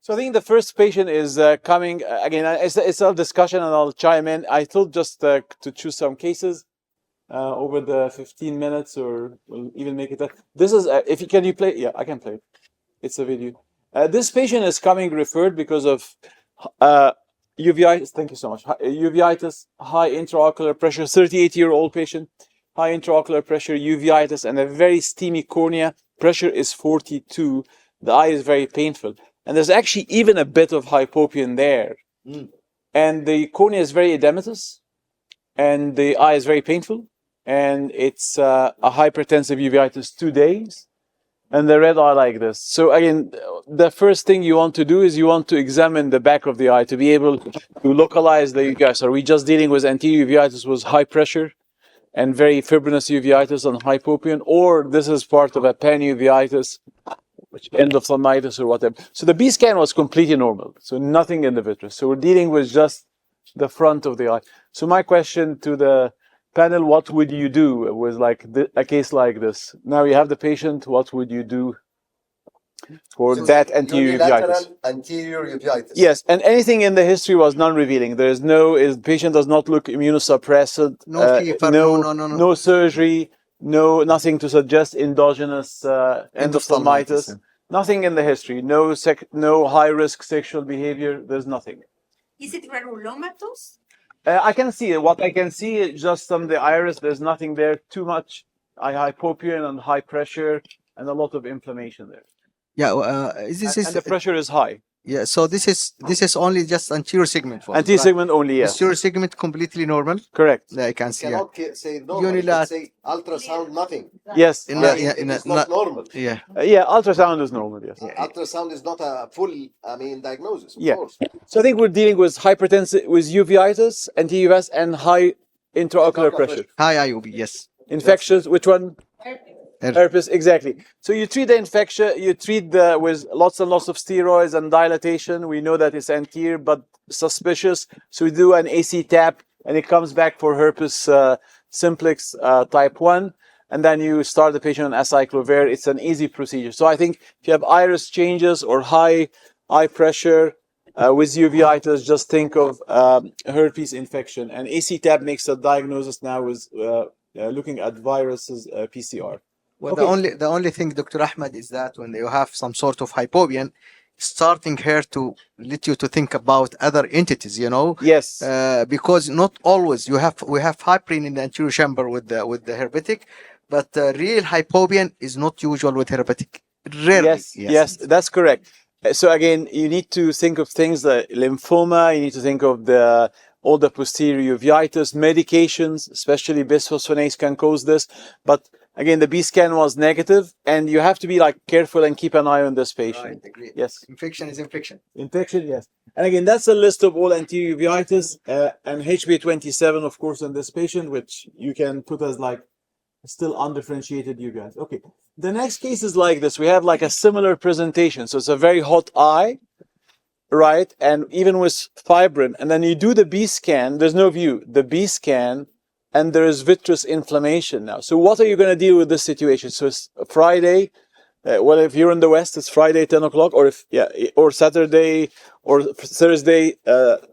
So I think the first patient is coming, again, it's a discussion and I'll chime in. I thought just to choose some cases over the 15 minutes or we'll even make it. This is, can you play? Yeah, I can play it. It's a video. This patient is coming referred because of uveitis. Thank you so much. Uveitis, high intraocular pressure, 38-year-old patient, high intraocular pressure, uveitis, and a very steamy cornea. Pressure is 42. The eye is very painful. And there's actually even a bit of hypopyon there. And the cornea is very edematous, and the eye is very painful, and it's a hypertensive uveitis 2 days, and the red eye like this. So again, the first thing you want to do is you want to examine the back of the eye to be able to localize the uveitis. Are we just dealing with anterior uveitis with high pressure and very fibrinous uveitis and hypopyon, or this is part of a panuveitis, which endophthalmitis or whatever. So the B scan was completely normal, so nothing in the vitreous. So we're dealing with just the front of the eye. So my question to the panel, what would you do with like a case like this? Now you have the patient, what would you do for that anterior uveitis? Anterior uveitis. Yes, and anything in the history was non-revealing. There is the patient does not look immunosuppressant, no surgery, nothing to suggest endogenous endophthalmitis. Nothing in the history. No high-risk sexual behavior. There's nothing. Is it granulomatous? I can see it. What I can see is just from the iris. There's nothing there. Too much hypopyon and high pressure and a lot of inflammation there. Yeah, And the pressure is high. Yeah, so this is only just anterior segment for Anterior segment only, yes. Posterior segment completely normal. Correct. Yeah, I can see. Cannot say normal. You can say ultrasound, nothing. Yes. It's not normal. Yeah. Yeah, ultrasound is normal, yes. Ultrasound is not a full, diagnosis, of Yeah. course. So I think we're dealing with hypertensive, with uveitis, anterior uveitis, and high intraocular pressure. High IOP, yes. Infectious, which one? Herpes, exactly. So you treat the infection, you treat with lots and lots of steroids and dilatation. We know that it's anterior, but suspicious. So we do an AC tap, and it comes back for herpes simplex type 1. And then you start the patient on acyclovir. It's an easy procedure. So I think if you have iris changes or high eye pressure with uveitis, just think of herpes infection. And AC tap makes a diagnosis now with looking at viruses PCR. Well, the only thing, Dr. Ahmed, is that when you have some sort of hypopyon, starting here to let you to think about other entities, Yes. Because not always we have hyperine in the anterior chamber with the herpetic, but real hypopyon is not usual with herpetic. Rarely. Yes, that's correct. So again, you need to think of things like lymphoma. You need to think of all the posterior uveitis, medications, especially bisphosphonates can cause this, but again, the B scan was negative, and you have to be careful and keep an eye on this patient. Right, agree. Yes. Infection is infection. Infection, yes. And again, that's a list of all anterior uveitis and HbA27, of course, in this patient, which you can put as still undifferentiated uveitis. Okay. The next case is like this. We have a similar presentation. So it's a very hot eye, right? And even with fibrin, and then you do the B scan. There's no view. The B scan. And there is vitreous inflammation now. So what are you going to deal with this situation? So it's Friday. Well, if you're in the West, it's Friday, 10 o'clock, or Saturday or Thursday,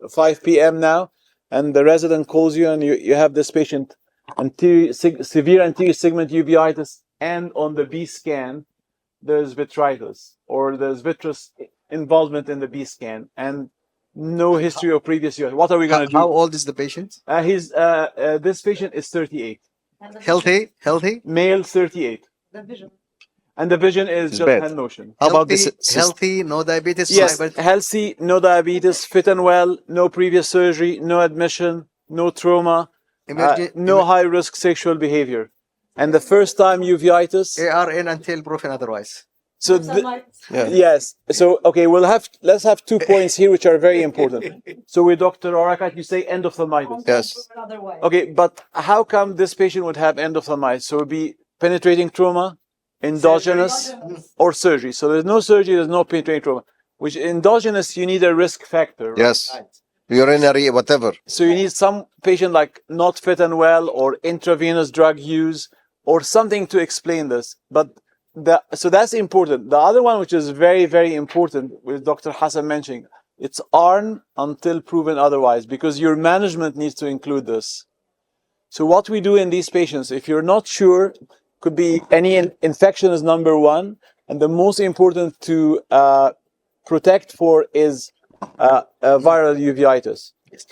5 p.m. now. And the resident calls you, and you have this patient, severe anterior segment uveitis, and on the B scan, there's vitritis, or there's vitreous involvement in the B scan. And no history of previous years. What are we going to do? How old is the patient? This patient is 38. Healthy? Male, 38. The vision. And the vision is just hand motion. How about this? Healthy, no diabetes? Yes, healthy, no diabetes, fit and well, no previous surgery, no admission, no trauma, no high-risk sexual behavior. And the first time uveitis. ARN until proven otherwise. So yes. So okay, let's have 2 points here which are very important. So with Dr. Orakat, you say endophthalmitis. Yes. Okay, but how come this patient would have endophthalmitis? So it would be penetrating trauma, endogenous, or surgery. So there's no surgery, there's no penetrating trauma. Which endogenous, you need a risk factor. Right? Yes. Urinary, whatever. So you need some patient not fit and well, or intravenous drug use, or something to explain this. But So that's important. The other one, which is very, very important, with Dr. Hassan mentioning, it's ARN until proven otherwise, because your management needs to include this. So what we do in these patients, if you're not sure, could be any infection is number one, and the most important to protect for is viral uveitis.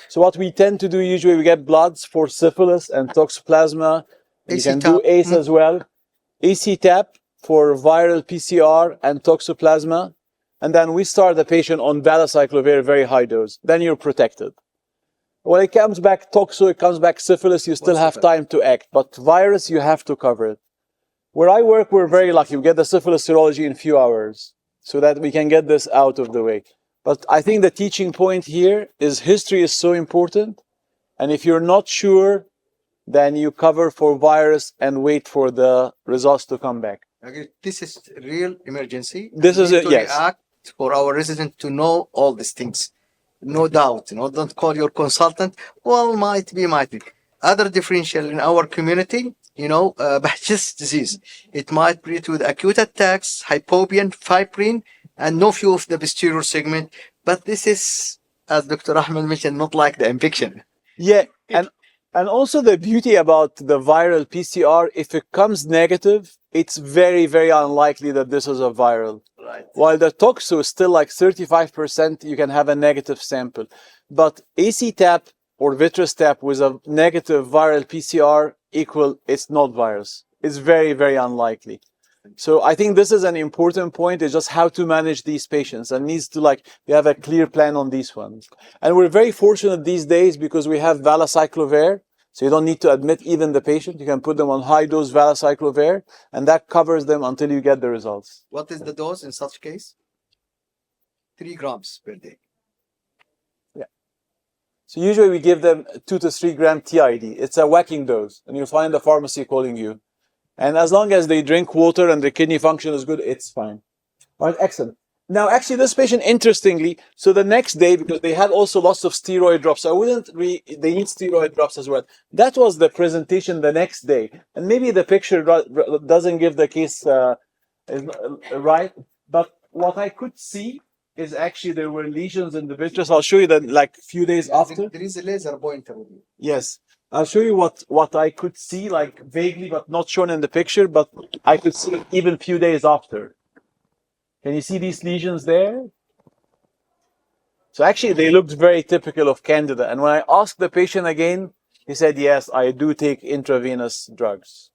So what we tend to do usually, we get bloods for syphilis and toxoplasma. You can do ACE as well. AC-TAP for viral PCR and toxoplasma. And then we start the patient on valacyclovir, very high dose. Then you're protected. When it comes back toxo, it comes back syphilis, you still have time to act. But virus, you have to cover it. Where I work, we're very lucky. We get the syphilis serology in a few hours so that we can get this out of the way. But I think the teaching point here is history is so important. And if you're not sure, then you cover for virus and wait for the results to come back. Okay, this is real emergency. This is We it, need to yes. react for our resident to know all these things. No doubt, don't call your consultant. Well, might be. Other differential in our community, Behçet's disease. It might treat with acute attacks, hypopian, fibrin, and no few of the posterior segment. But this is, as Dr. Ahmed mentioned, not like the infection. Yeah, and also the beauty about the viral PCR, if it comes negative, it's very, very unlikely that this is a viral. Right. While the toxo is still like 35%, you can have a negative sample. But AC-TAP or vitreous tap with a negative viral PCR it's not virus. It's very, very unlikely. So I think this is an important point, is just how to manage these patients, and needs to we have a clear plan on these ones. And we're very fortunate these days because we have valacyclovir, so you don't need to admit even the patient. You can put them on high dose valacyclovir, and that covers them until you get the results. What is the dose in such case? 3 grams per day. Yeah. So usually we give them 2 to 3 gram TID. It's a whacking dose, and you'll find the pharmacy calling you. And as long as they drink water and their kidney function is good, it's fine. All right, excellent. Now, actually, this patient, interestingly, so the next day, because they had also lots of steroid drops, they need steroid drops as well. That was the presentation the next day. And maybe the picture doesn't give the case right, but what I could see is actually there were lesions in the vitreous. I'll show you that few days after. There is a laser pointer with you. Yes. I'll show you what I could see, vaguely, but not shown in the picture, but I could see even a few days after. Can you see these lesions there? So actually, they looked very typical of Candida. And when I asked the patient again, he said, yes, I do take intravenous drugs.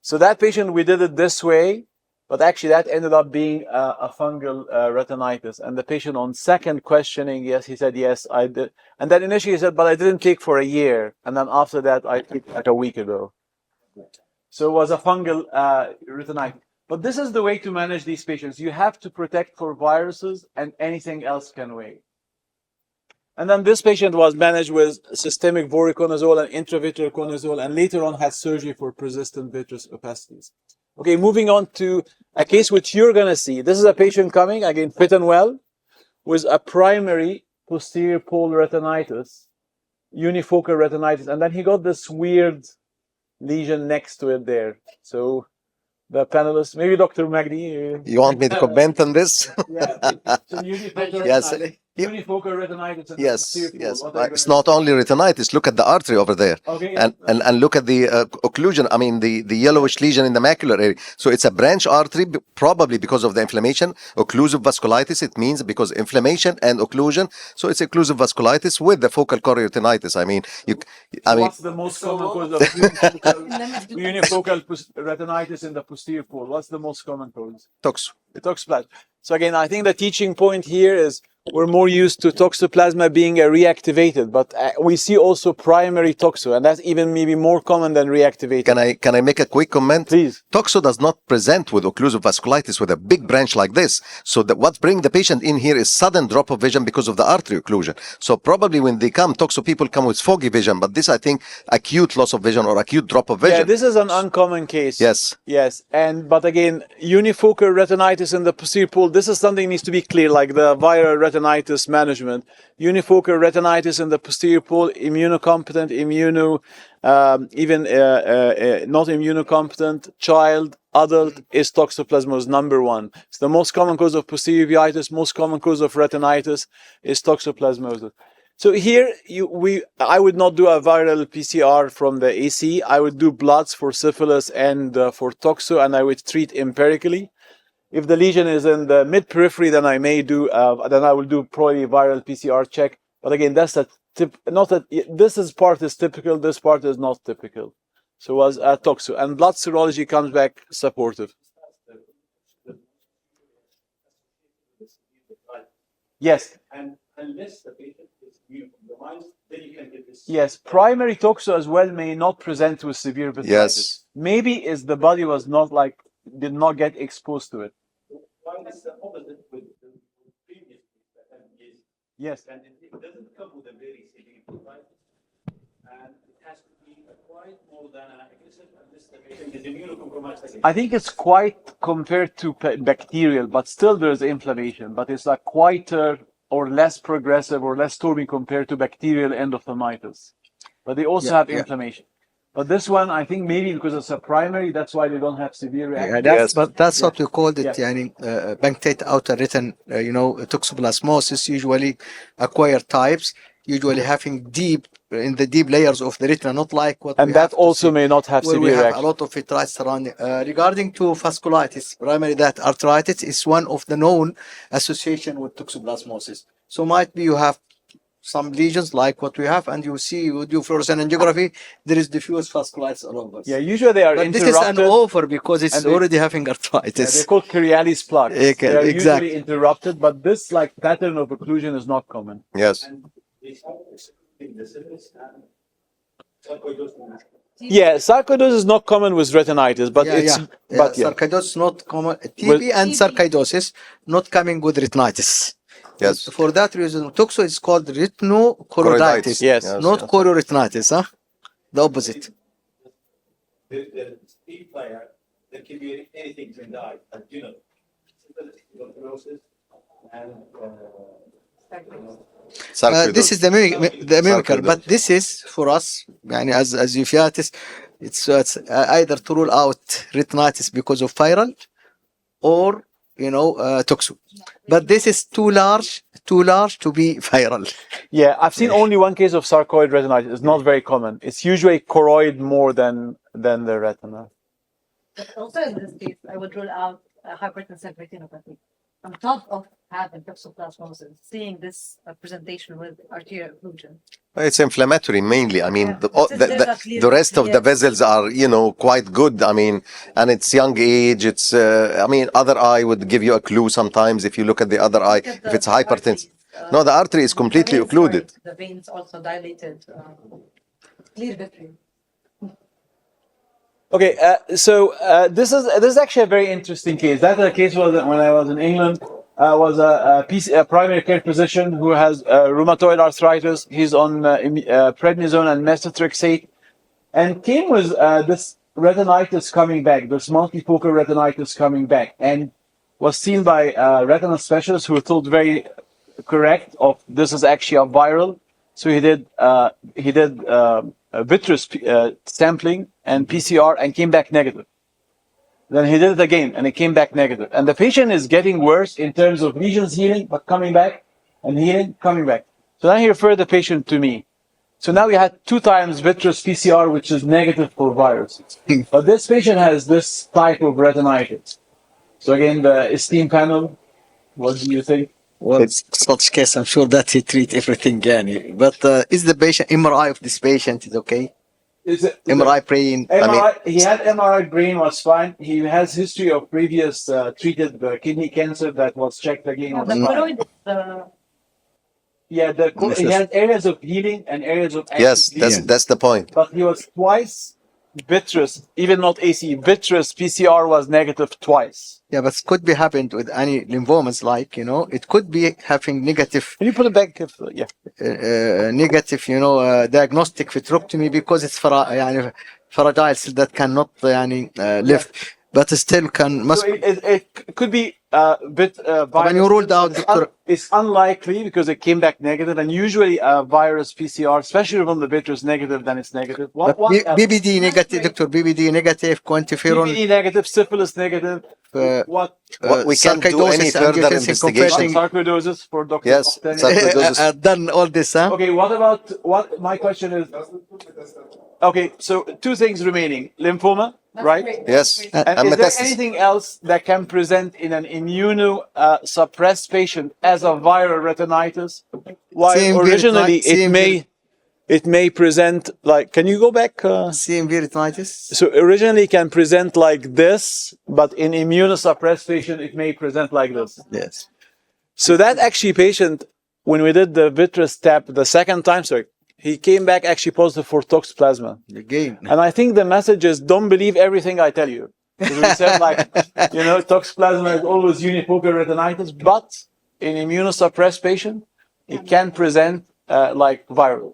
So that patient, we did it this way, but actually that ended up being a fungal retinitis. And the patient on second questioning, yes, he said, yes, I did. And then initially he said, but I didn't take for a year. And then after that, I took a week ago. So it was a fungal retinitis. But this is the way to manage these patients. You have to protect for viruses, and anything else can wait. And then this patient was managed with systemic voriconazole and intravitreal conazole, and later on had surgery for persistent vitreous opacities. Okay, moving on to a case which you're going to see. This is a patient coming, again, fit and well, with a primary posterior pole retinitis, unifocal retinitis, and then he got this weird lesion next to it there. So the panelists, maybe Dr. Magdi. You want me to comment on this? Yeah. So unifocal Yes. retinitis. Unifocal retinitis. And Yes, posterior pole. yes. What are you It's gonna not only retinitis. Look at the artery over there. Okay, And look at the occlusion. I mean, the yellowish lesion in the macular area. So it's a branch artery, probably because of the inflammation. Occlusive vasculitis, it means because inflammation and occlusion. So it's occlusive vasculitis with the focal chorioretinitis. What's the most common cause of unifocal retinitis in the posterior pole? What's the most common cause? Toxoplasma. So again, I think the teaching point here is we're more used to toxoplasma being reactivated, but we see also primary toxo, and that's even maybe more common than reactivated. Can I make a quick comment? Please. Toxo does not present with occlusive vasculitis with a big branch like this. So what brings the patient in here is sudden drop of vision because of the artery occlusion. So probably when they come, toxo people come with foggy vision, but this, I think, acute loss of vision or acute drop of vision. Yeah, this is an uncommon case. Yes. Yes. But again, unifocal retinitis in the posterior pole, this is something that needs to be clear, like the viral retinitis retinitis management. Unifocal retinitis in the posterior pole, immunocompetent, not immunocompetent, child, adult is toxoplasmosis number one. It's the most common cause of posterior uveitis, most common cause of retinitis is toxoplasmosis. So here, I would not do a viral PCR from the AC. I would do bloods for syphilis and for toxo, and I would treat empirically. If the lesion is in the mid-periphery, then I may do, then I will do probably a viral PCR check. But again, that's a tip. Not that part is typical. This part is not typical. So it was toxo, and blood serology comes back supportive. Yes. And unless the patient is immunocompromised, then you can get this. Yes, primary toxo as well may not present with severe vitiligo. Yes. Maybe is the body was not did not get exposed to it. Why is the opposite with the previous years? Yes. And it doesn't come with a very severe vitiligo, and it has to be quite more than an aggressive unless the patient is immunocompromised. I think it's quite compared to bacterial, but still there's inflammation, but it's like quieter or less progressive or less stormy compared to bacterial endophthalmitis. But they also have inflammation. But this one, I think maybe because it's a primary, that's why they don't have severe reaction. But that's what we called it, punctate outer retin, toxoplasmosis, usually acquired types, usually having in the deep layers of the retina, not like what and we that have also may not have where severe we have reaction. a lot of vitritis surrounding. Regarding to vasculitis, primary that arthritis is one of the known association with toxoplasmosis. So might be you have some lesions like what we have, and you see you do fluorescent angiography, there is diffuse vasculitis all over. Yeah, usually they are But interrupted. this is an over because it's already having Yeah, arthritis. they're called Chiari's plaques. Okay, They are exactly. usually interrupted, but this pattern of occlusion is not common. Yes. Yeah, sarcoidosis is not common with retinitis, but Sarcoidosis not common. TB and sarcoidosis not coming with retinitis. Yes. For that reason, toxo is called retinochoroiditis. Yes. Not chororetinitis, huh? The opposite. The speed player, there can be anything in the eye, tuberculosis and This is the mimicker, Sarcoidosis. but this is for us, as uveitis, it's either to rule out retinitis because of viral or toxo. But this is too large to be viral. Yeah, I've seen only one case of sarcoid retinitis. It's not very common. It's usually choroid more than the retina. But also in this case, I would rule out hypertensive retinopathy. On top of having toxoplasmosis, seeing this presentation with arterial occlusion. It's inflammatory mainly. I mean, Yeah. the rest of the vessels are, quite good. I mean, and it's young age. It's, other eye would give you a clue sometimes if you look at the other eye, if it's hypertension. No, the artery is completely occluded. The veins also dilated, clear vitreous. Okay, so this is actually a very interesting case. That case was when I was in England. Was a primary care physician who has rheumatoid arthritis. He's on prednisone and methotrexate, and came with this retinitis coming back, this multifocal retinitis coming back, and was seen by retinal specialists who were told very correct of this is actually a viral. So he did vitreous sampling and PCR and came back negative. Then he did it again and it came back negative. And the patient is getting worse in terms of lesions healing, but coming back and healing, coming back. So then he referred the patient to me. So now we had 2 times vitreous PCR, which is negative for viruses. But this patient has this type of retinitis. So again, the esteem panel, what do you think? Well, in such case, I'm sure that he treat everything, Gani. But is the patient MRI of this patient is okay? MRI brain. MRI, he had MRI brain was fine. He has history of previous treated kidney cancer that was checked again. The Was fine. choroid, He had areas of healing and areas of Yes, active that's the point. But he was twice vitreous, even not AC. Vitreous PCR was negative twice. Yeah, but it could be happened with any lymphomas, it could be having negative, Can you put it back? Yeah. negative, diagnostic vitrectomy because it's fragile cell that cannot live, but still So it could be When you ruled out, Dr. It's unlikely because it came back negative, and usually a virus PCR, especially when the bit is negative, then it's negative. But BBD negative, Dr. BBD negative, quantiferon, BBD negative, syphilis negative. What We can't do sarcoidosis, any further angiotensin investigation. converting. sarcoidosis for Dr. Yes, Ofteni? sarcoidosis. Done all this, huh? Okay, what about what? My question is. Okay, so two things remaining: lymphoma, right? Yes, And and is there metastasis. anything else that can present in an immunosuppressed patient as a viral retinitis? While CMV originally retinitis- it may present like. Can you go back? CMV retinitis. So originally it can present like this, but in immunosuppressed patient it may present like this. Yes. So that actually patient, when we did the vitreous tap the second time, sorry, he came back actually positive for toxoplasma. Again. And I think the message is don't believe everything I tell you. Because we said like, toxoplasma is always unifocal retinitis, but in immunosuppressed patient, it can present like viral.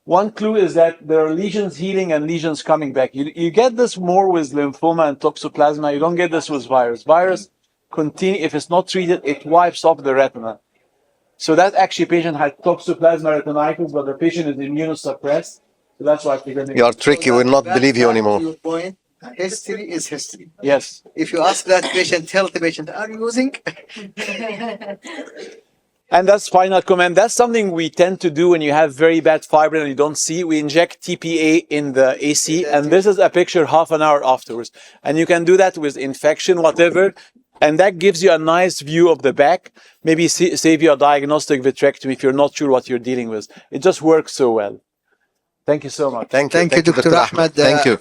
One clue is that there are lesions healing and lesions coming back. You get this more with lymphoma and toxoplasma. You don't get this with virus. Virus continue, if it's not treated, it wipes off the retina. So that actually patient had toxoplasma retinitis, but the patient is immunosuppressed. So that's why I figured. You are tricky. We'll not believe you anymore. Your point. History is history. Yes. If you ask that patient, tell the patient, are you using? And that's final comment. That's something we tend to do when you have very bad fibrin and you don't see. We inject TPA in the AC, and this is a picture half an hour afterwards. And you can do that with infection, whatever. And that gives you a nice view of the back. Maybe save you a diagnostic vitrectomy if you're not sure what you're dealing with. It just works so well. Thank you so much. Thank you, Thank you, Dr. Ahmed. Thank you.